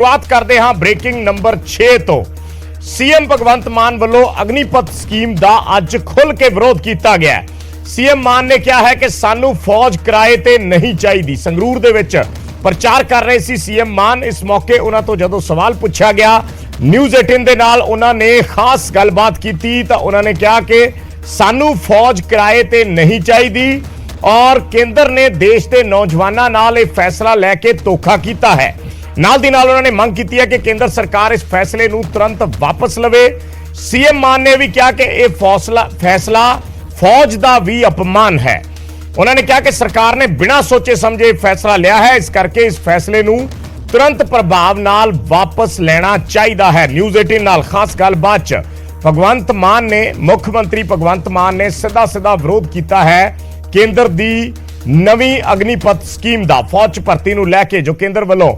शुरुआत करते हैं ब्रेकिंग नंबर 6 तो सीएम भगवंत मान वालों अग्निपथ स्कीम का अज खुल के विरोध किया गया है। सीएम मान ने कहा है कि सानू फौज किराए ते नहीं चाहिए। संगरूर दे विच प्रचार कर रहे सी सीएम मान। इस मौके उन्हां तो जदों सवाल पूछा गया न्यूज़ 18 दे नाल उन्होंने खास गलबात की तो उन्होंने कहा कि सानू फौज किराए ते नहीं चाहिए और केंद्र ने देश के नौजवानों नाल यह फैसला लैके धोखा किया है। नाल दी नाल उन्होंने मंग की है कि केंद्र सरकार इस फैसले को तुरंत वापस लवे। सीएम मान ने भी कहा कि यह फैसला फौज का भी अपमान है। उन्होंने कहा कि सरकार ने बिना सोचे समझे फैसला लिया है, इस करके इस फैसले को तुरंत प्रभाव नाल वापस लेना चाहिए है। न्यूज़ 18 नाल खास गलबात भगवंत मान ने मुख्यमंत्री भगवंत मान ने सीधा सीधा विरोध किया है केंद्र की नवी अग्निपथ स्कीम का। फौज भर्ती को लैके जो केंद्र वालों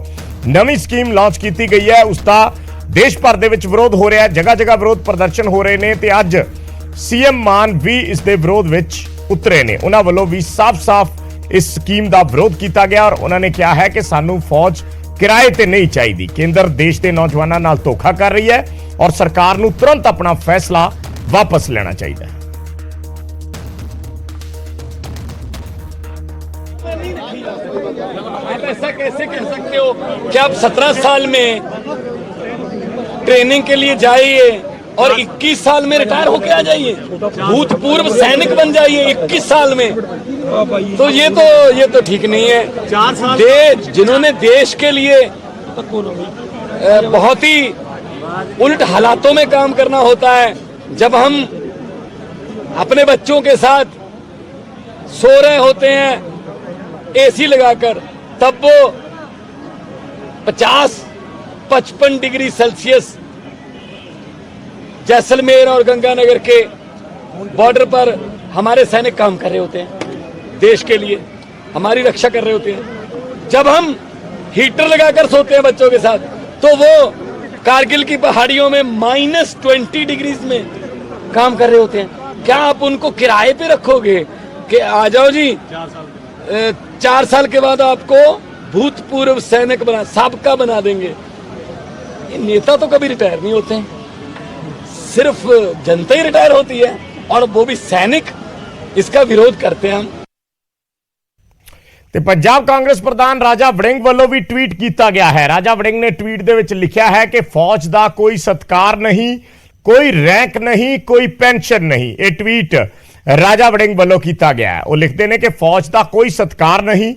नवी स्कीम लॉन्च की गई है उसका देश भर के विरोध हो रहा है। जगह जगह विरोध प्रदर्शन हो रहे हैं तो अज सीएम मान भी इस दे विरोध में उतरे ने। उन्होंने वालों भी साफ साफ इस स्कीम का विरोध किया गया और उन्होंने कहा है कि सानू फौज किराए ते नहीं चाहिए। केंद्र देश के नौजवानों नाल धोखा कर रही है और सरकार को तुरंत अपना फैसला वापस लेना चाहिए। आप ऐसा कैसे कह सकते हो कि आप 17 साल में ट्रेनिंग के लिए जाइए और 21 साल में रिटायर होके आ जाइए, भूतपूर्व सैनिक बन जाइए 21 साल में। तो ये तो ठीक नहीं है। 4 साल जिन्होंने देश के लिए बहुत ही उल्ट हालातों में काम करना होता है। जब हम अपने बच्चों के साथ सो रहे होते हैं एसी लगाकर, तब वो 50-55 डिग्री सेल्सियस जैसलमेर और गंगानगर के बॉर्डर पर हमारे सैनिक काम कर रहे होते हैं, देश के लिए हमारी रक्षा कर रहे होते हैं। जब हम हीटर लगाकर सोते हैं बच्चों के साथ, तो वो कारगिल की पहाड़ियों में -20 डिग्री में काम कर रहे होते हैं। क्या आप उनको किराए पे रखोगे कि आ जाओ जी 4 साल के बाद आपको भूतपूर्व सैनिक साबका बना देंगे? ये नेता तो कभी रिटायर नहीं होते हैं, सिर्फ जनता ही रिटायर होती है और वो भी सैनिक। इसका विरोध करते हैं हम। ते पंजाब कांग्रेस प्रधान राजा वड़िंग वालों भी ट्वीट किया गया है। राजा वड़िंग ने ट्वीट दे विच लिखा है कि फौज का कोई सत्कार नहीं, कोई रैंक नहीं, कोई पेंशन नहीं। ये ट्वीट राजा वड़िंग वालों किया गया है। वो लिखते हैं कि फौज का कोई सत्कार नहीं,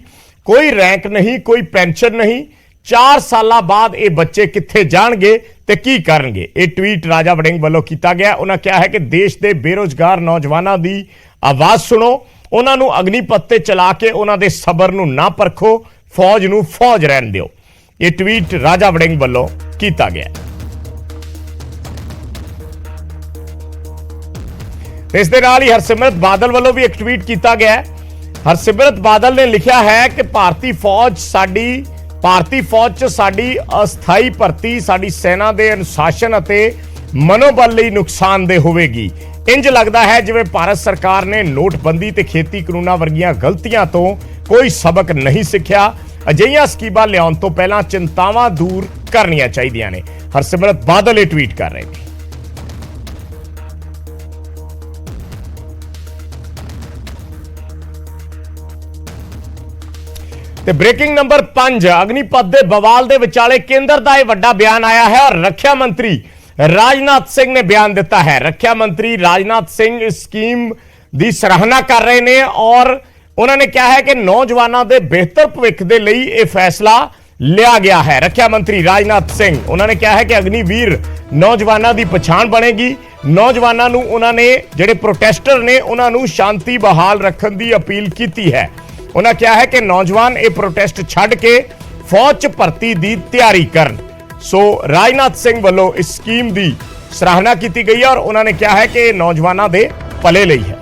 कोई रैंक नहीं, कोई पेंशन नहीं। 4 साल बाद ये बच्चे कित्थे जाणगे ते की करनगे। ये ट्वीट राजा वड़िंग वालों किया गया। उन्होंने कहा है कि देश के बेरोजगार नौजवानों की आवाज सुनो, उन्होंने अग्निपथ ते चला के उन्होंने सबर नूं ना परखो, फौज नूं फौज रहन दिओ। ये ट्वीट राजा वड़िंग वालों किया गया। इस दे नाल ही हरसिमरत बादल वालों भी एक ट्वीट किया गया है। हरसिमरत बादल ने लिखा है कि भारतीय फौज च साडी अस्थाई भर्ती साडी सेना के अनुशासन अते मनोबल लई नुकसानदेह होवेगी। इंज लगता है जिवें भारत सरकार ने नोटबंदी ते खेती कानूनां वर्गियां गलतियां तो कोई सबक नहीं सीखिया। अजिहियां स्कीमां लियाउण तो पहलां चिंतावां दूर करनियां चाहीदियां ने। हरसिमरत बादल ये ट्वीट कर रहे हैं। ते ब्रेकिंग नंबर 5 अग्निपथ दे बवाल दे विचाले केंद्र का यह वड्डा बयान आया है और रक्षा मंत्री राजनाथ सिंह ने बयान दिता है। रक्षा मंत्री राजनाथ सिंह इस स्कीम की सराहना कर रहे हैं और उन्होंने कहा है कि नौजवानों के बेहतर भविख के लिए यह फैसला लिया गया है। रक्षा मंत्री राजनाथ सिंह उन्होंने कहा है कि अग्निवीर नौजवानों की पछाण बनेगी। नौजवानों को उन्होंने जिहड़े प्रोटेस्टर ने उन्होंने शांति बहाल रखने की अपील की है। उन्होंने कहा है कि नौजवान ये प्रोटेस्ट छड़ के फौज च भर्ती की तैयारी करन। सो राजनाथ सिंह वालों इस स्कीम की सराहना की गई है और उन्होंने कहा है कि नौजवानों के भले लई है।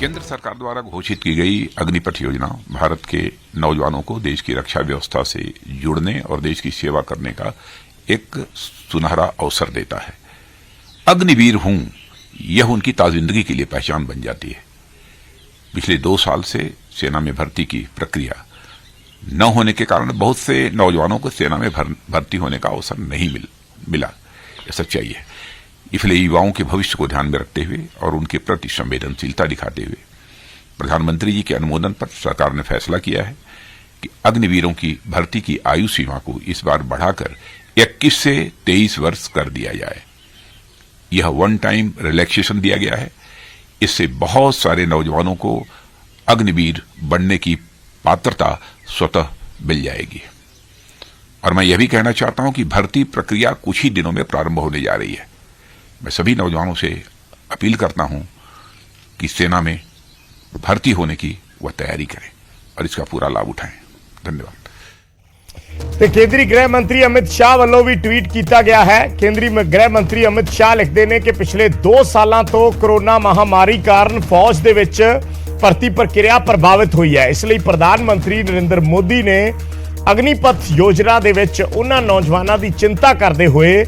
केंद्र सरकार द्वारा घोषित की गई अग्निपथ योजना भारत के नौजवानों को देश की रक्षा व्यवस्था से जुड़ने और देश की सेवा करने का एक सुनहरा अवसर देता है। अग्निवीर हूं, यह उनकी ताजिंदगी के लिए पहचान बन जाती है। पिछले 2 साल से सेना में भर्ती की प्रक्रिया न होने के कारण बहुत से नौजवानों को सेना में भर्ती होने का अवसर नहीं मिला। यह सच्चाई है। इसलिए युवाओं के भविष्य को ध्यान में रखते हुए और उनके प्रति संवेदनशीलता दिखाते हुए प्रधानमंत्री जी के अनुमोदन पर सरकार ने फैसला किया है कि अग्निवीरों की भर्ती की आयु सीमा को इस बार बढ़ाकर 21 से 23 वर्ष कर दिया जाए। यह वन टाइम रिलैक्सेशन दिया गया है। इससे बहुत सारे नौजवानों को अग्निवीर बनने की पात्रता स्वतः मिल जाएगी। और मैं यह भी कहना चाहता हूं कि भर्ती प्रक्रिया कुछ ही दिनों में प्रारंभ होने जा रही है। मैं सभी नौजवानों से अपील करता हूं कि सेना में भर्ती होने की वह तैयारी करें और इसका पूरा लाभ उठाएं। धन्यवाद। ਤੇ ਕੇਂਦਰੀ ਗ੍ਰਹਿ ਮੰਤਰੀ ਅਮਿਤ ਸ਼ਾਹ ਵੱਲੋਂ ਵੀ ਟਵੀਟ ਕੀਤਾ ਗਿਆ ਹੈ। ਕੇਂਦਰੀ ਗ੍ਰਹਿ ਮੰਤਰੀ ਅਮਿਤ ਸ਼ਾਹ ਲਿਖਦੇ ਨੇ ਕਿ ਪਿਛਲੇ 2 ਸਾਲਾਂ ਤੋਂ ਕੋਰੋਨਾ ਮਹਾਮਾਰੀ ਕਾਰਨ ਫੌਜ ਦੇ ਵਿੱਚ ਭਰਤੀ ਪ੍ਰਕਿਰਿਆ ਪ੍ਰਭਾਵਿਤ ਹੋਈ ਹੈ। ਇਸ ਲਈ ਪ੍ਰਧਾਨ ਮੰਤਰੀ ਨਰਿੰਦਰ ਮੋਦੀ ਨੇ ਅਗਨੀਪਥ ਯੋਜਨਾ ਦੇ ਵਿੱਚ ਉਹਨਾਂ ਨੌਜਵਾਨਾਂ ਦੀ ਚਿੰਤਾ ਕਰਦੇ ਹੋਏ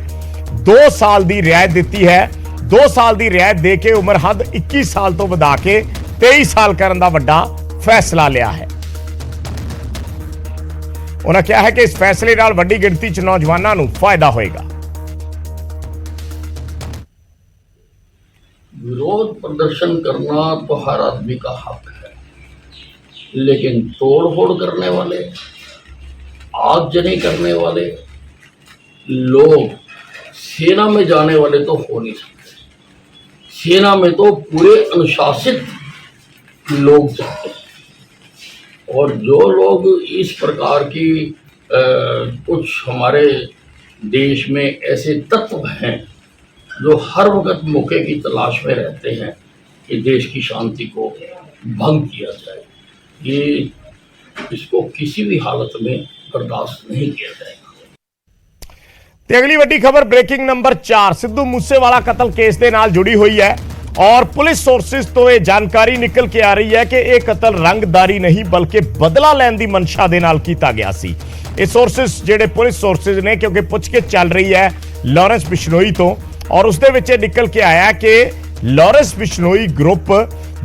2 ਸਾਲ ਦੀ ਰਿਆਇਤ ਦਿੱਤੀ ਹੈ। 2 ਸਾਲ ਦੀ ਰਿਆਇਤ ਦੇ ਕੇ ਉਮਰ ਹੱਦ 21 ਸਾਲ ਤੋਂ ਵਧਾ ਕੇ 23 ਸਾਲ ਕਰਨ ਦਾ ਵੱਡਾ ਫੈਸਲਾ ਲਿਆ ਹੈ। उन्होंने कहा है कि इस फैसले नाल वड्डी गिनती च नौजवानों को फायदा होएगा। विरोध प्रदर्शन करना तो हर आदमी का हक है, लेकिन तोड़-फोड़ करने वाले, आगजनी करने वाले लोग सेना में जाने वाले तो हो नहीं सकते। सेना में तो पूरे अनुशासित लोग जाते हैं और जो लोग इस प्रकार की कुछ हमारे देश में ऐसे तत्व हैं जो हर वक्त मौके की तलाश में रहते हैं कि देश की शांति को भंग किया जाए, ये इसको किसी भी हालत में बर्दाश्त नहीं किया जाएगा। ਤੇ ਅਗਲੀ ਵੱਡੀ ਖਬਰ ਬ੍ਰੇਕਿੰਗ ਨੰਬਰ 4 ਸਿੱਧੂ ਮੂਸੇਵਾਲਾ ਕਤਲ ਕੇਸ ਦੇ ਨਾਲ ਜੁੜੀ ਹੋਈ ਹੈ और पुलिस सोर्सेज तो यह जानकारी निकल के आ रही है कि यह कतल रंगदारी नहीं बल्कि बदला लैन की मंशा दे नाल कीता गया सी। ये सोर्सेज जेडे पुलिस सोर्सेज ने क्योंकि पुछगिछ चल रही है लॉरेंस बिश्नोई तो और उसदे विच निकल के आया कि लॉरेंस बिश्नोई ग्रुप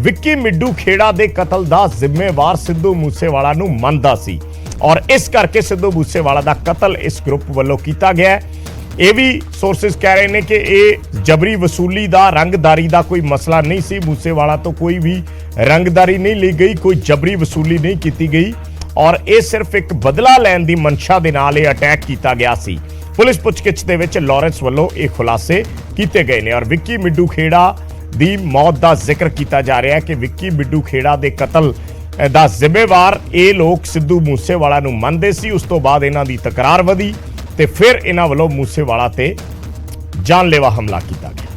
विक्की मिड्डू खेड़ा दे कतल दा जिम्मेवार सिद्धू मूसेवाला नूं मनदा सी और इस करके सिद्धू मूसेवाला दा कतल इस ग्रुप वालों कीता गया है। ਇਹ ਵੀ ਸੋਰਸਿਸ ਕਹਿ ਰਹੇ ਨੇ ਕਿ ਇਹ ਜਬਰੀ ਵਸੂਲੀ ਦਾ ਰੰਗਦਾਰੀ ਦਾ ਕੋਈ ਮਸਲਾ ਨਹੀਂ ਸੀ। ਮੂਸੇਵਾਲਾ ਤੋਂ ਕੋਈ ਵੀ ਰੰਗਦਾਰੀ ਨਹੀਂ ਲਈ ਗਈ, ਕੋਈ ਜਬਰੀ ਵਸੂਲੀ ਨਹੀਂ ਕੀਤੀ ਗਈ ਔਰ ਇਹ ਸਿਰਫ ਇੱਕ ਬਦਲਾ ਲੈਣ ਦੀ ਮਨਸ਼ਾ ਦੇ ਨਾਲ ਇਹ ਅਟੈਕ ਕੀਤਾ ਗਿਆ ਸੀ। ਪੁਲਿਸ ਪੁੱਛਗਿੱਛ ਦੇ ਵਿੱਚ ਲਾਰੈਂਸ ਵੱਲੋਂ ਇਹ ਖੁਲਾਸੇ ਕੀਤੇ ਗਏ ਨੇ ਔਰ ਵਿੱਕੀ ਮਿੱਡੂ ਖੇੜਾ ਦੀ ਮੌਤ ਦਾ ਜ਼ਿਕਰ ਕੀਤਾ ਜਾ ਰਿਹਾ ਹੈ ਕਿ ਵਿੱਕੀ ਮਿੱਡੂ ਖੇੜਾ ਦੇ ਕਤਲ ਦਾ ਜ਼ਿੰਮੇਵਾਰ ਇਹ ਲੋਕ ਸਿੱਧੂ ਮੂਸੇਵਾਲਾ ਨੂੰ ਮੰਨਦੇ ਸੀ। ਉਸ ਤੋਂ ਬਾਅਦ ਇਹਨਾਂ ਦੀ ਤਕਰਾਰ ਵਧੀ ਤੇ ਫਿਰ ਇਹਨਾਂ ਵੱਲੋਂ ਮੂਸੇਵਾਲਾ ਤੇ ਜਾਨਲੇਵਾ ਹਮਲਾ ਕੀਤਾ ਗਿਆ।